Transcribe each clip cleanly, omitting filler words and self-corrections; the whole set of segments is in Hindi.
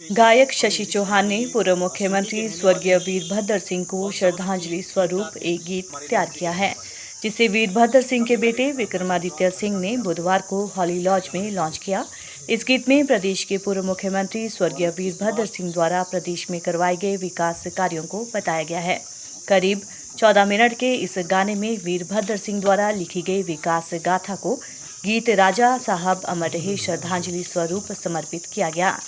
गायक शशि चौहान ने पूर्व मुख्यमंत्री स्वर्गीय वीरभद्र सिंह को श्रद्धांजलि स्वरूप एक गीत तैयार किया है, जिसे वीरभद्र सिंह के बेटे विक्रमादित्य सिंह ने बुधवार को हॉली लॉज में लॉन्च किया। इस गीत में प्रदेश के पूर्व मुख्यमंत्री स्वर्गीय वीरभद्र सिंह द्वारा प्रदेश में करवाए गए विकास कार्यों को बताया गया है। करीब 14 मिनट के इस गाने में वीरभद्र सिंह द्वारा लिखी गई विकास गाथा को गीत राजा साहब अमर रहे श्रद्धांजलि स्वरूप समर्पित किया गया।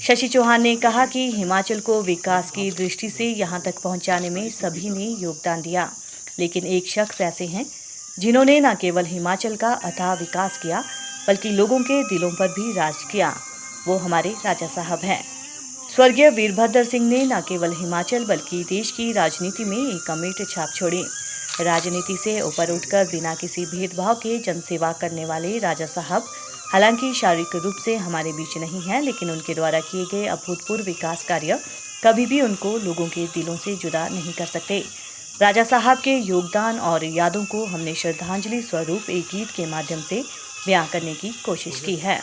शशि चौहान ने कहा कि हिमाचल को विकास की दृष्टि से यहां तक पहुंचाने में सभी ने योगदान दिया, लेकिन एक शख्स ऐसे हैं जिन्होंने न केवल हिमाचल का अथाह विकास किया बल्कि लोगों के दिलों पर भी राज किया। वो हमारे राजा साहब हैं। स्वर्गीय वीरभद्र सिंह ने न केवल हिमाचल बल्कि देश की राजनीति में एक अमिट छाप छोड़ी। राजनीति से ऊपर उठकर बिना किसी भेदभाव के जनसेवा करने वाले राजा साहब हालांकि शारीरिक रूप से हमारे बीच नहीं हैं, लेकिन उनके द्वारा किए गए अभूतपूर्व विकास कार्य कभी भी उनको लोगों के दिलों से जुदा नहीं कर सकते। राजा साहब के योगदान और यादों को हमने श्रद्धांजलि स्वरूप एक गीत के माध्यम से बयां करने की कोशिश की है।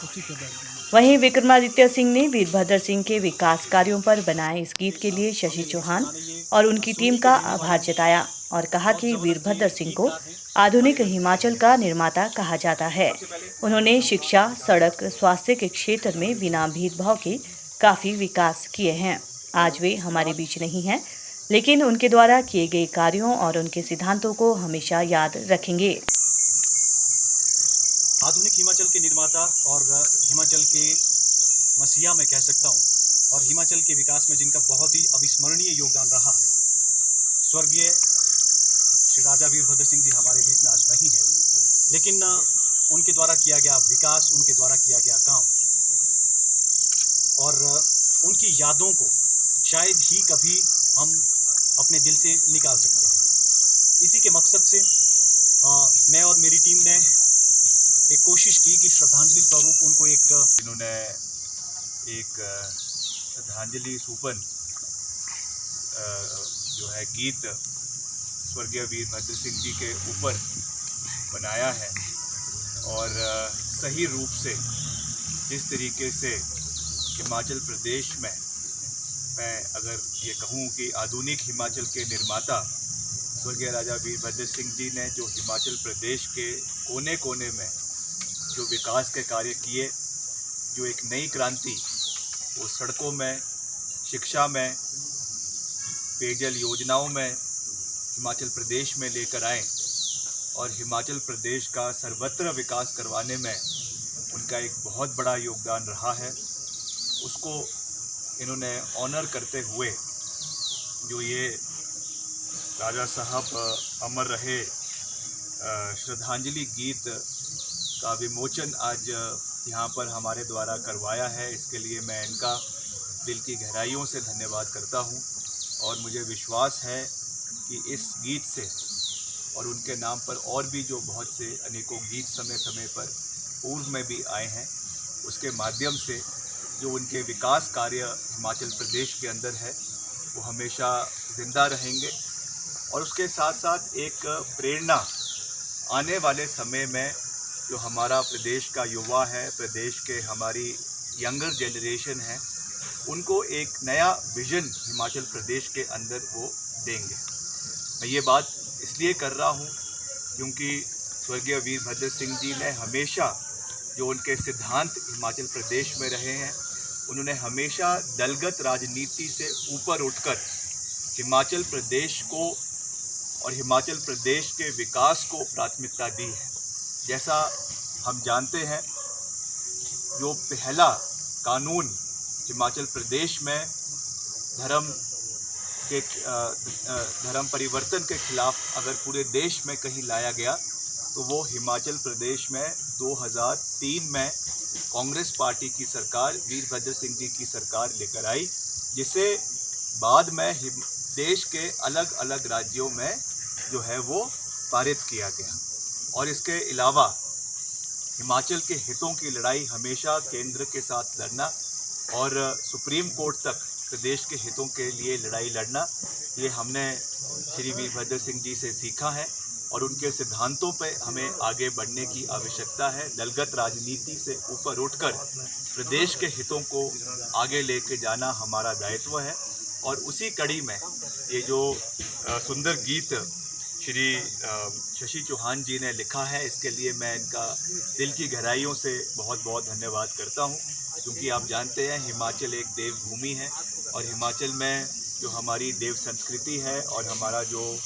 वहीं विक्रमादित्य सिंह ने वीरभद्र सिंह के विकास कार्यों पर बनाए इस गीत के लिए शशि चौहान और उनकी टीम का आभार जताया और कहा कि वीरभद्र सिंह को आधुनिक हिमाचल का निर्माता कहा जाता है। उन्होंने शिक्षा, सड़क, स्वास्थ्य के क्षेत्र में बिना भेदभाव के काफ़ी विकास किए हैं। आज वे हमारे बीच नहीं हैं, लेकिन उनके द्वारा किए गए कार्यों और उनके सिद्धांतों को हमेशा याद रखेंगे। आधुनिक हिमाचल के निर्माता और हिमाचल के मसीहा मैं कह सकता हूँ, और हिमाचल के विकास में जिनका बहुत ही अविस्मरणीय योगदान रहा है, स्वर्गीय श्री राजा वीरभद्र सिंह जी हमारे बीच में आज नहीं है, लेकिन उनके द्वारा किया गया विकास, उनके द्वारा किया गया काम और उनकी यादों को शायद ही कभी हम अपने दिल से निकाल सकते हैं। इसी के मकसद से मैं और मेरी टीम ने एक कोशिश की कि श्रद्धांजलि स्वरूप उनको इन्होंने एक श्रद्धांजलि सूपन जो है गीत स्वर्गीय वीरभद्र सिंह जी के ऊपर बनाया है और सही रूप से जिस तरीके से हिमाचल प्रदेश में मैं अगर ये कहूँ कि आधुनिक हिमाचल के निर्माता स्वर्गीय राजा वीरभद्र सिंह जी ने जो हिमाचल प्रदेश के कोने कोने में जो विकास के कार्य किए, जो एक नई क्रांति वो सड़कों में, शिक्षा में, पेयजल योजनाओं में हिमाचल प्रदेश में लेकर आए और हिमाचल प्रदेश का सर्वत्र विकास करवाने में उनका एक बहुत बड़ा योगदान रहा है, उसको इन्होंने ऑनर करते हुए जो ये राजा साहब अमर रहे श्रद्धांजलि गीत का विमोचन आज यहाँ पर हमारे द्वारा करवाया है। इसके लिए मैं इनका दिल की गहराइयों से धन्यवाद करता हूँ और मुझे विश्वास है कि इस गीत से और उनके नाम पर और भी जो बहुत से अनेकों गीत समय समय पर पूर्व में भी आए हैं, उसके माध्यम से जो उनके विकास कार्य हिमाचल प्रदेश के अंदर है वो हमेशा ज़िंदा रहेंगे और उसके साथ साथ एक प्रेरणा आने वाले समय में जो हमारा प्रदेश का युवा है, प्रदेश के हमारी यंगर जनरेशन है, उनको एक नया विज़न हिमाचल प्रदेश के अंदर वो देंगे। मैं ये बात इसलिए कर रहा हूँ क्योंकि स्वर्गीय वीरभद्र सिंह जी ने हमेशा जो उनके सिद्धांत हिमाचल प्रदेश में रहे हैं, उन्होंने हमेशा दलगत राजनीति से ऊपर उठकर हिमाचल प्रदेश को और हिमाचल प्रदेश के विकास को प्राथमिकता दी है। जैसा हम जानते हैं, जो पहला कानून हिमाचल प्रदेश में धर्म परिवर्तन के खिलाफ अगर पूरे देश में कहीं लाया गया तो वो हिमाचल प्रदेश में 2003 में कांग्रेस पार्टी की सरकार, वीरभद्र सिंह जी की सरकार लेकर आई, जिसे बाद में देश के अलग अलग राज्यों में जो है वो पारित किया गया। और इसके अलावा हिमाचल के हितों की लड़ाई हमेशा केंद्र के साथ लड़ना और सुप्रीम कोर्ट तक प्रदेश के हितों के लिए लड़ाई लड़ना, ये हमने श्री वीरभद्र सिंह जी से सीखा है और उनके सिद्धांतों पे हमें आगे बढ़ने की आवश्यकता है। दलगत राजनीति से ऊपर उठकर प्रदेश के हितों को आगे लेके जाना हमारा दायित्व है। और उसी कड़ी में ये जो सुंदर गीत श्री शशि चौहान जी ने लिखा है, इसके लिए मैं इनका दिल की गहराइयों से बहुत बहुत धन्यवाद करता हूँ। क्योंकि आप जानते हैं हिमाचल एक देवभूमि है और हिमाचल में जो हमारी देव संस्कृति है और हमारा जो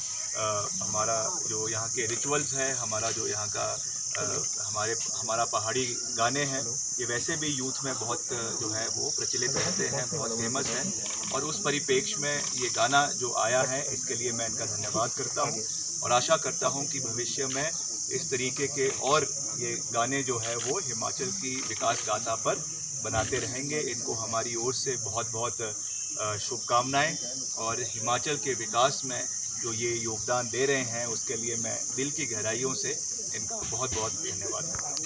यहाँ के रिचुअल्स है, हमारा जो यहाँ का हमारा पहाड़ी गाने हैं, ये वैसे भी यूथ में बहुत जो है वो प्रचलित रहते हैं, बहुत फेमस हैं। और उस परिप्रेक्ष्य में ये गाना जो आया है, इसके लिए मैं इनका धन्यवाद करता हूँ और आशा करता हूँ कि भविष्य में इस तरीके के और ये गाने जो है वो हिमाचल की विकास गाथा पर बनाते रहेंगे। इनको हमारी ओर से बहुत बहुत शुभकामनाएं और हिमाचल के विकास में जो ये योगदान दे रहे हैं उसके लिए मैं दिल की गहराइयों से इनका बहुत बहुत धन्यवाद करता हूँ।